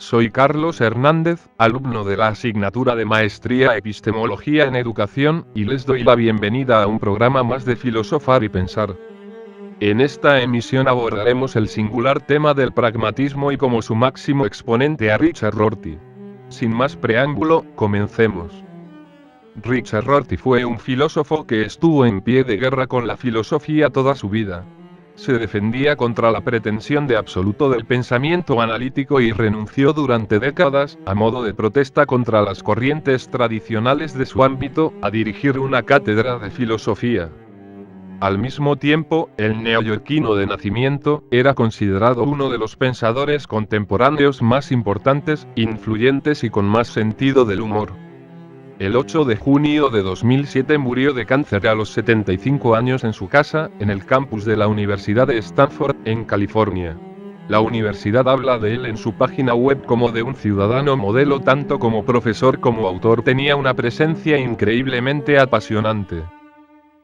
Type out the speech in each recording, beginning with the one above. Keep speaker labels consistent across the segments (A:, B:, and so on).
A: Soy Carlos Hernández, alumno de la asignatura de Maestría Epistemología en Educación, y les doy la bienvenida a un programa más de Filosofar y Pensar. En esta emisión abordaremos el singular tema del pragmatismo y como su máximo exponente a Richard Rorty. Sin más preámbulo, comencemos. Richard Rorty fue un filósofo que estuvo en pie de guerra con la filosofía toda su vida. Se defendía contra la pretensión de absoluto del pensamiento analítico y renunció durante décadas, a modo de protesta contra las corrientes tradicionales de su ámbito, a dirigir una cátedra de filosofía. Al mismo tiempo, el neoyorquino de nacimiento, era considerado uno de los pensadores contemporáneos más importantes, influyentes y con más sentido del humor. El 8 de junio de 2007 murió de cáncer a los 75 años en su casa, en el campus de la Universidad de Stanford, en California. La universidad habla de él en su página web como de un ciudadano modelo. Tanto como profesor como autor tenía una presencia increíblemente apasionante.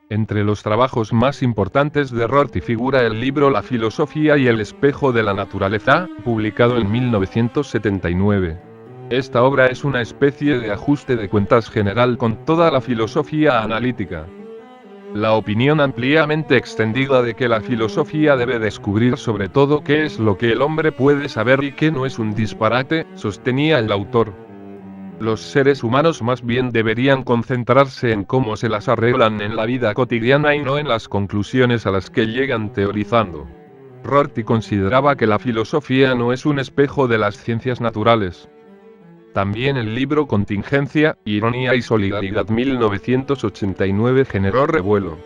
A: Entre los trabajos más importantes de Rorty figura el libro La filosofía y el espejo de la naturaleza, publicado en 1979. Esta obra es una especie de ajuste de cuentas general con toda la filosofía analítica. La opinión ampliamente extendida de que la filosofía debe descubrir sobre todo qué es lo que el hombre puede saber y qué no es un disparate, sostenía el autor. Los seres humanos más bien deberían concentrarse en cómo se las arreglan en la vida cotidiana y no en las conclusiones a las que llegan teorizando. Rorty consideraba que la filosofía no es un espejo de las ciencias naturales. También el libro Contingencia, Ironía y Solidaridad 1989 generó revuelo.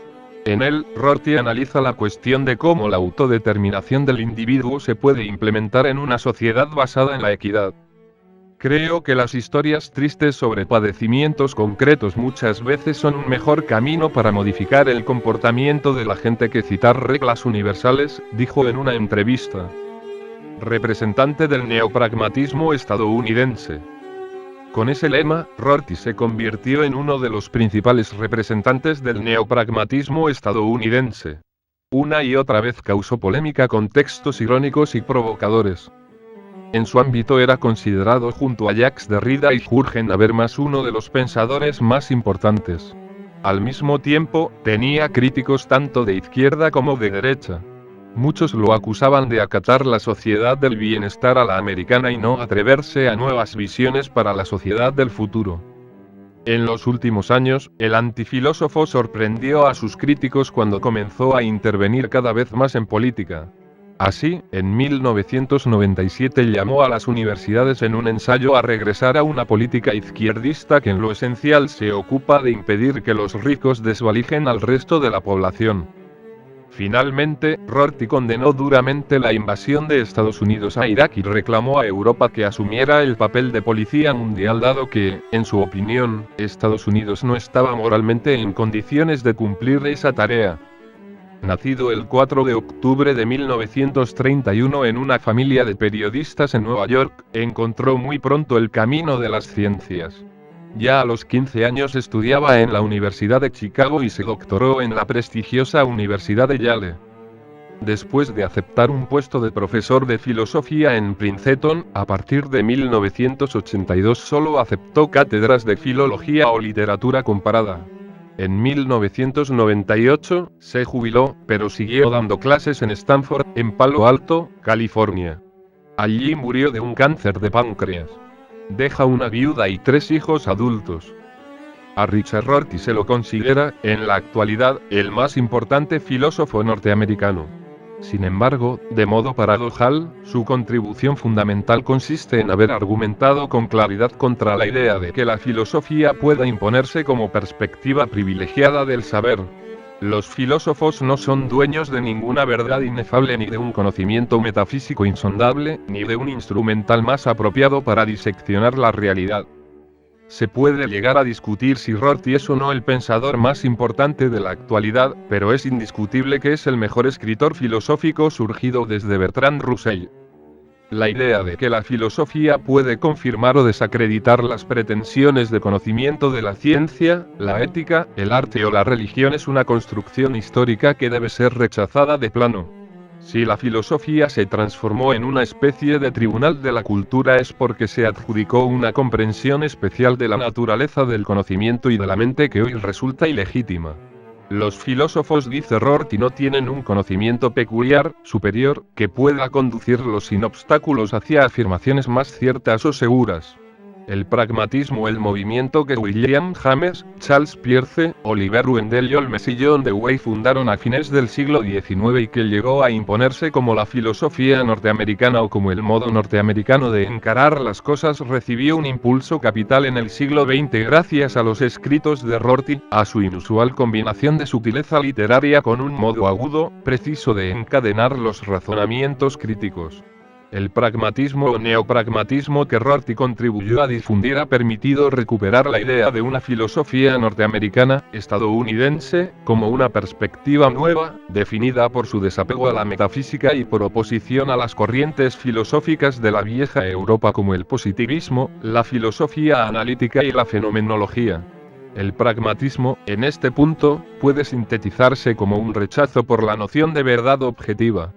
A: En él, Rorty analiza la cuestión de cómo la autodeterminación del individuo se puede implementar en una sociedad basada en la equidad. Creo que las historias tristes sobre padecimientos concretos muchas veces son un mejor camino para modificar el comportamiento de la gente que citar reglas universales, dijo en una entrevista. Representante del neopragmatismo estadounidense. Con ese lema, Rorty se convirtió en uno de los principales representantes del neopragmatismo estadounidense. Una y otra vez causó polémica con textos irónicos y provocadores. En su ámbito era considerado junto a Jacques Derrida y Jürgen Habermas uno de los pensadores más importantes. Al mismo tiempo, tenía críticos tanto de izquierda como de derecha. Muchos lo acusaban de acatar la sociedad del bienestar a la americana y no atreverse a nuevas visiones para la sociedad del futuro. En los últimos años, el antifilósofo sorprendió a sus críticos cuando comenzó a intervenir cada vez más en política. Así, en 1997 llamó a las universidades en un ensayo a regresar a una política izquierdista que en lo esencial se ocupa de impedir que los ricos desvalijen al resto de la población. Finalmente, Rorty condenó duramente la invasión de Estados Unidos a Irak y reclamó a Europa que asumiera el papel de policía mundial dado que, en su opinión, Estados Unidos no estaba moralmente en condiciones de cumplir esa tarea. Nacido el 4 de octubre de 1931 en una familia de periodistas en Nueva York, encontró muy pronto el camino de las ciencias. Ya a los 15 años estudiaba en la Universidad de Chicago y se doctoró en la prestigiosa Universidad de Yale. Después de aceptar un puesto de profesor de filosofía en Princeton, a partir de 1982 solo aceptó cátedras de filología o literatura comparada. En 1998, se jubiló, pero siguió dando clases en Stanford, en Palo Alto, California. Allí murió de un cáncer de páncreas. Deja una viuda y 3 hijos adultos. A Richard Rorty se lo considera, en la actualidad, el más importante filósofo norteamericano. Sin embargo, de modo paradojal, su contribución fundamental consiste en haber argumentado con claridad contra la idea de que la filosofía pueda imponerse como perspectiva privilegiada del saber. Los filósofos no son dueños de ninguna verdad inefable ni de un conocimiento metafísico insondable, ni de un instrumental más apropiado para diseccionar la realidad. Se puede llegar a discutir si Rorty es o no el pensador más importante de la actualidad, pero es indiscutible que es el mejor escritor filosófico surgido desde Bertrand Russell. La idea de que la filosofía puede confirmar o desacreditar las pretensiones de conocimiento de la ciencia, la ética, el arte o la religión es una construcción histórica que debe ser rechazada de plano. Si la filosofía se transformó en una especie de tribunal de la cultura es porque se adjudicó una comprensión especial de la naturaleza del conocimiento y de la mente que hoy resulta ilegítima. Los filósofos, dice Rorty, no tienen un conocimiento peculiar, superior, que pueda conducirlos sin obstáculos hacia afirmaciones más ciertas o seguras. El pragmatismo, el movimiento que William James, Charles Peirce, Oliver Wendell Holmes y John Dewey fundaron a fines del siglo XIX y que llegó a imponerse como la filosofía norteamericana o como el modo norteamericano de encarar las cosas, recibió un impulso capital en el siglo XX gracias a los escritos de Rorty, a su inusual combinación de sutileza literaria con un modo agudo, preciso de encadenar los razonamientos críticos. El pragmatismo o neopragmatismo que Rorty contribuyó a difundir ha permitido recuperar la idea de una filosofía norteamericana, estadounidense, como una perspectiva nueva, definida por su desapego a la metafísica y por oposición a las corrientes filosóficas de la vieja Europa como el positivismo, la filosofía analítica y la fenomenología. El pragmatismo, en este punto, puede sintetizarse como un rechazo por la noción de verdad objetiva.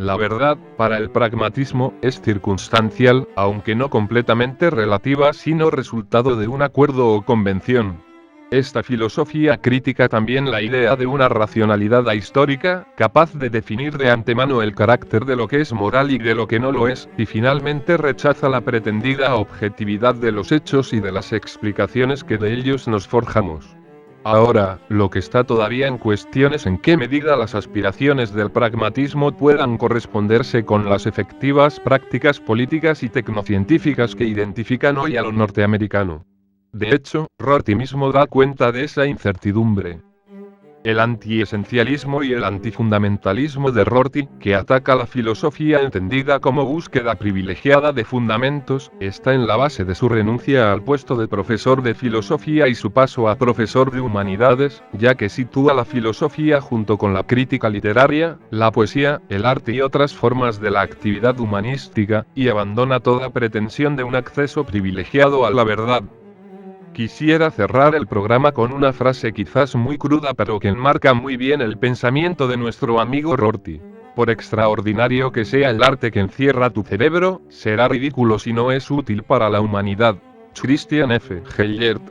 A: La verdad, para el pragmatismo, es circunstancial, aunque no completamente relativa, sino resultado de un acuerdo o convención. Esta filosofía critica también la idea de una racionalidad ahistórica, capaz de definir de antemano el carácter de lo que es moral y de lo que no lo es, y finalmente rechaza la pretendida objetividad de los hechos y de las explicaciones que de ellos nos forjamos. Ahora, lo que está todavía en cuestión es en qué medida las aspiraciones del pragmatismo puedan corresponderse con las efectivas prácticas políticas y tecnocientíficas que identifican hoy a lo norteamericano. De hecho, Rorty mismo da cuenta de esa incertidumbre. El antiesencialismo y el antifundamentalismo de Rorty, que ataca la filosofía entendida como búsqueda privilegiada de fundamentos, está en la base de su renuncia al puesto de profesor de filosofía y su paso a profesor de humanidades, ya que sitúa la filosofía junto con la crítica literaria, la poesía, el arte y otras formas de la actividad humanística, y abandona toda pretensión de un acceso privilegiado a la verdad. Quisiera cerrar el programa con una frase quizás muy cruda pero que enmarca muy bien el pensamiento de nuestro amigo Rorty. Por extraordinario que sea el arte que encierra tu cerebro, será ridículo si no es útil para la humanidad. Christian F. Heyert.